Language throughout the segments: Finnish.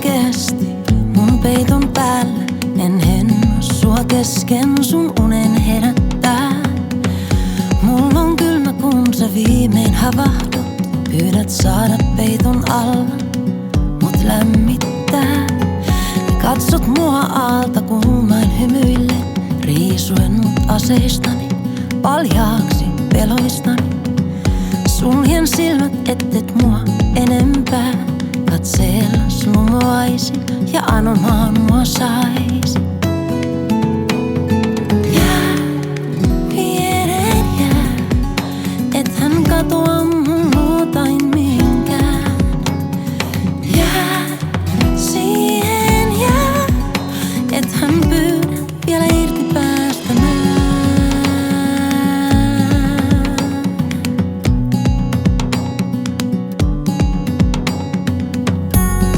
oikeesti mun peiton päällä. En henno sua kesken sun unen herättää. Mulla on kylmä kun sä viimein havahdut. Pyydät saada peiton alla, mut lämmittää. Katsot mua alta kuumain hymyille, riisuen mut aseistani, paljaaksi peloistani. Suljen silmät, ettet mua enempää katseellas lumoaisi ja anomaan mua saisi. Jää, viereen jää, ethän katoa mun luotain mihinkään. Jää, siihen jää, ethän pyydä vielä irti päästämään.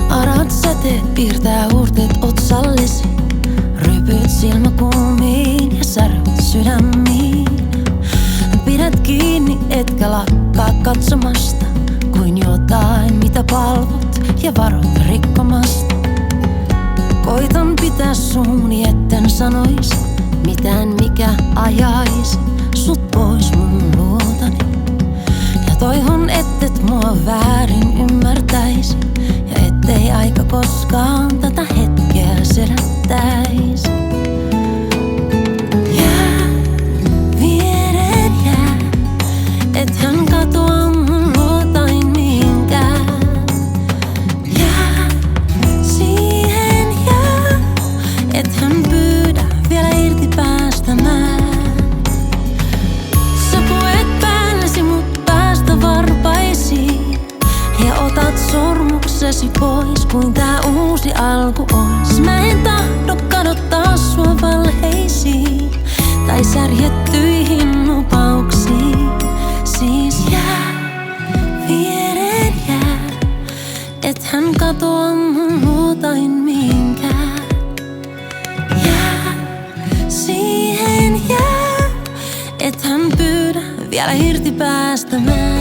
Arat säte piirtää uurteet otsallesi. Rypyt silmäkulmiin ja säröt sydämiin. Pidät kiinni etkä lakkaa katsomasta kuin jotain mitä palvot ja varot rikkomasta. Koitan pitää suuni etten sanois mitään mikä ajaisi sut pois mun luotani. Ja toivon ettet mua väärin ymmärtäisi ja ettei aika koskaan tätä hetkeä selättäisi. Jää, viereen jää, ethän katoa mun luotain mihinkään. Jää, siihen jää, ethän pyydä vielä irti päästämään. Sä puet päällesi mut päästä varpaisiin ja otat sormuksesi pois kuin tää uusi alku ois. Mä en tahdo kadottaa sua valheisiin tai särjettyihin lupauksiin. Siis jää, viereen jää, ethän katoa mun luotain mihinkään. Jää, siihen jää, ethän pyydä vielä irti päästämään.